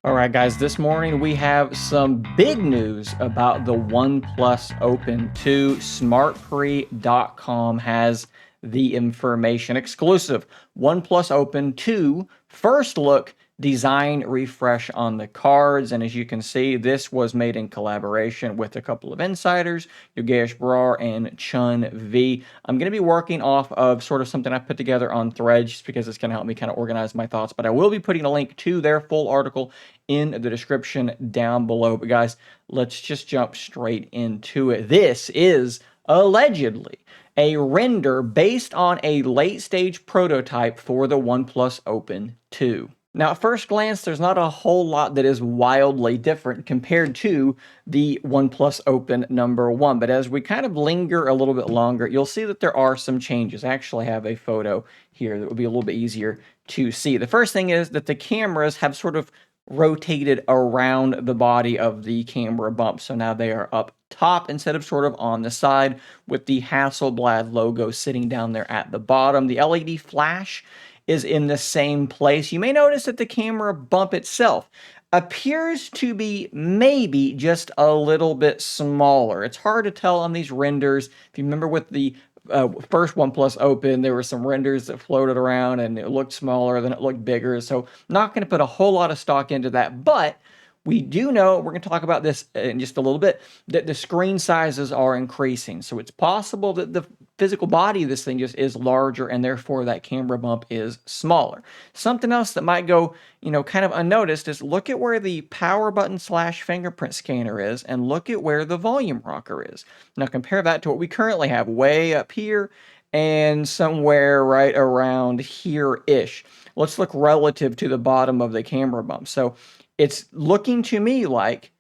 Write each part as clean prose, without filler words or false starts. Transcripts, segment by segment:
All right, guys, this morning we have some big news about the OnePlus Open 2. Smartpree.com has the information. Exclusive OnePlus Open 2 first look design refresh on the cards. And as you can see, this was made in collaboration with a couple of insiders, Yogesh Brar and Chun V. I'm going to be working off of sort of something I put together on Threads just because it's going to help me kind of organize my thoughts. But I will be putting a link to their full article in the description down below. But guys, let's just jump straight into it. This is allegedly a render based on a late stage prototype for the OnePlus Open 2. Now, at first glance, there's not a whole lot that is wildly different compared to the OnePlus Open number 1, but as we kind of linger a little bit longer, you'll see that there are some changes. I actually have a photo here that would be a little bit easier to see. The first thing is that the cameras have sort of rotated around the body of the camera bump, so now they are up top instead of sort of on the side, with the Hasselblad logo sitting down there at the bottom. The LED flash is in the same place. You may notice that the camera bump itself appears to be maybe just a little bit smaller. It's hard to tell on these renders. If you remember with the first OnePlus Open, there were some renders that floated around and it looked smaller, then it looked bigger. So not going to put a whole lot of stock into that, but we do know, we're going to talk about this in just a little bit, that the screen sizes are increasing. So it's possible that the physical body of this thing just is larger and therefore that camera bump is smaller. Something else that might go, kind of unnoticed is look at where the power button / fingerprint scanner is and look at where the volume rocker is. Now compare that to what we currently have way up here and somewhere right around here-ish. Let's look relative to the bottom of the camera bump. So it's looking to me like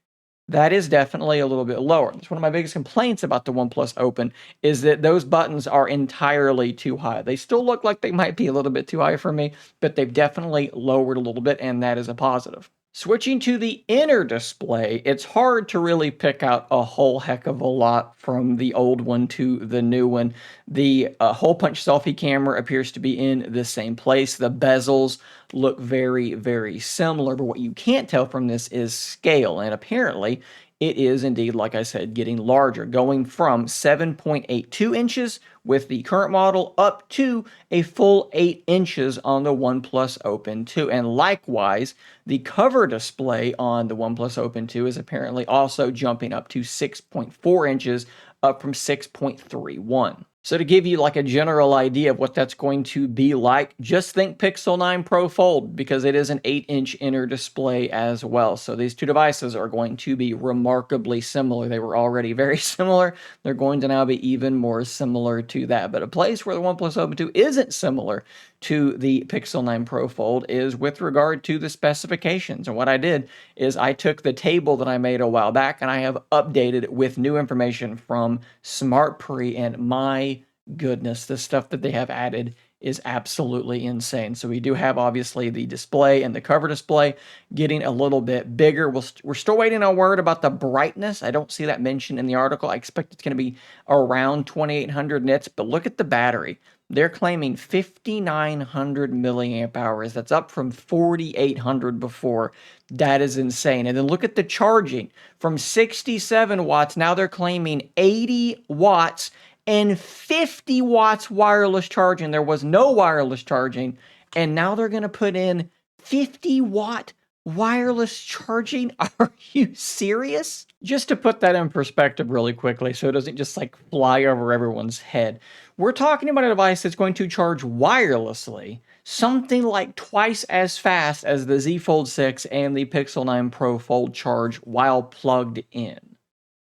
that is definitely a little bit lower. That's one of my biggest complaints about the OnePlus Open is that those buttons are entirely too high. They still look like they might be a little bit too high for me, but they've definitely lowered a little bit, and that is a positive. Switching to the inner display, it's hard to really pick out a whole heck of a lot from the old one to the new one. The hole punch selfie camera appears to be in the same place. The bezels look very, very similar, but what you can't tell from this is scale, and apparently it is indeed, like I said, getting larger, going from 7.82 inches with the current model up to a full 8 inches on the OnePlus Open 2. And likewise, the cover display on the OnePlus Open 2 is apparently also jumping up to 6.4 inches, up from 6.31. So to give you like a general idea of what that's going to be like, just think Pixel 9 Pro Fold, because it is an 8-inch inner display as well. So these two devices are going to be remarkably similar. They were already very similar. They're going to now be even more similar to that. But a place where the OnePlus Open 2 isn't similar to the Pixel 9 Pro Fold is with regard to the specifications. And what I did is I took the table that I made a while back and I have updated it with new information from SmartPre, and my goodness, the stuff that they have added is absolutely insane. So we do have obviously the display and the cover display getting a little bit bigger. We're still waiting on word about the brightness. I don't see that mentioned in the article. I expect it's going to be around 2800 nits, but look at the battery. They're claiming 5,900 milliamp hours. That's up from 4,800 before. That is insane. And then look at the charging. From 67 watts, now they're claiming 80 watts and 50 watts wireless charging. There was no wireless charging, and now they're going to put in 50-watt wireless charging. Are you serious? Just to put that in perspective really quickly so it doesn't just like fly over everyone's head. We're talking about a device that's going to charge wirelessly something like twice as fast as the Z Fold 6 and the Pixel 9 Pro Fold charge while plugged in.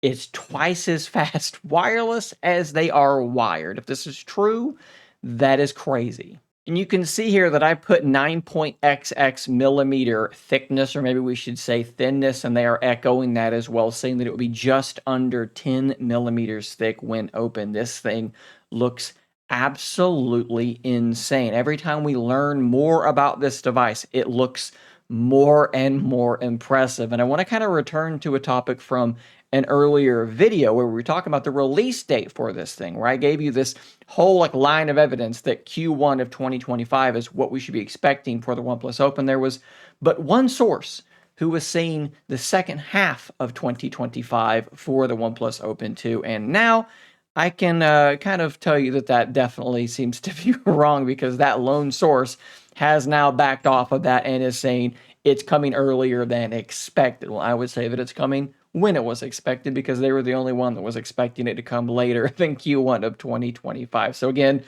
It's twice as fast wireless as they are wired. If this is true, that is crazy. And you can see here that I put 9.xx millimeter thickness, or maybe we should say thinness, and they are echoing that as well, saying that it would be just under 10 millimeters thick when open. This thing looks absolutely insane. Every time we learn more about this device, it looks more and more impressive. And I want to kind of return to a topic from an earlier video where we were talking about the release date for this thing, where I gave you this whole line of evidence that Q1 of 2025 is what we should be expecting for the OnePlus Open. There was but one source who was seeing the second half of 2025 for the OnePlus Open 2. And now I can kind of tell you that that definitely seems to be wrong, because that lone source has now backed off of that and is saying it's coming earlier than expected. Well, I would say that it's coming when it was expected, because they were the only one that was expecting it to come later than Q1 of 2025. So again,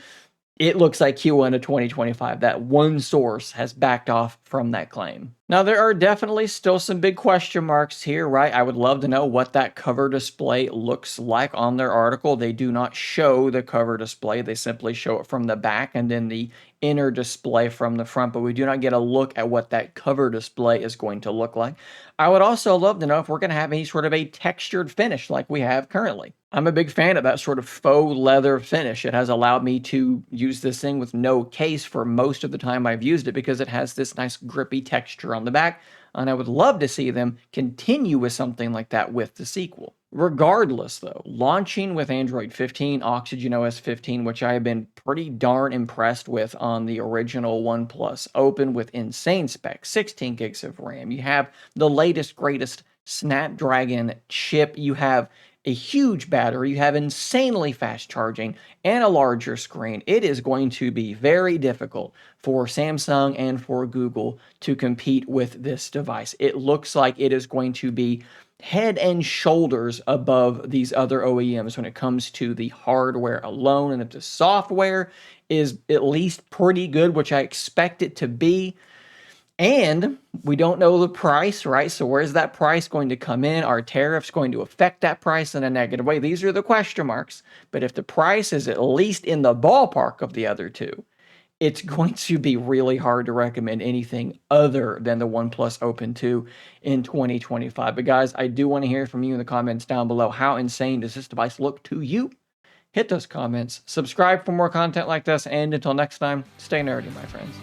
it looks like Q1 of 2025. That one source has backed off from that claim. Now, there are definitely still some big question marks here, right? I would love to know what that cover display looks like on their article. They do not show the cover display. They simply show it from the back and then the inner display from the front, but we do not get a look at what that cover display is going to look like. I would also love to know if we're going to have any sort of a textured finish like we have currently. I'm a big fan of that sort of faux leather finish. It has allowed me to use this thing with no case for most of the time I've used it, because it has this nice grippy texture on the back, and I would love to see them continue with something like that with the sequel. Regardless, though, launching with Android 15, Oxygen OS 15, which I have been pretty darn impressed with on the original OnePlus Open, with insane specs, 16 gigs of RAM. You have the latest, greatest Snapdragon chip. You have a huge battery. You have insanely fast charging and a larger screen. It is going to be very difficult for Samsung and for Google to compete with this device. It looks like it is going to be head and shoulders above these other OEMs when it comes to the hardware alone. And if the software is at least pretty good, which I expect it to be, and we don't know the price, right? So where's that price going to come in? Are tariffs going to affect that price in a negative way? These are the question marks. But if the price is at least in the ballpark of the other two, it's going to be really hard to recommend anything other than the OnePlus Open 2 in 2025. But guys, I do want to hear from you in the comments down below. How insane does this device look to you? Hit those comments, subscribe for more content like this, and until next time, stay nerdy, my friends.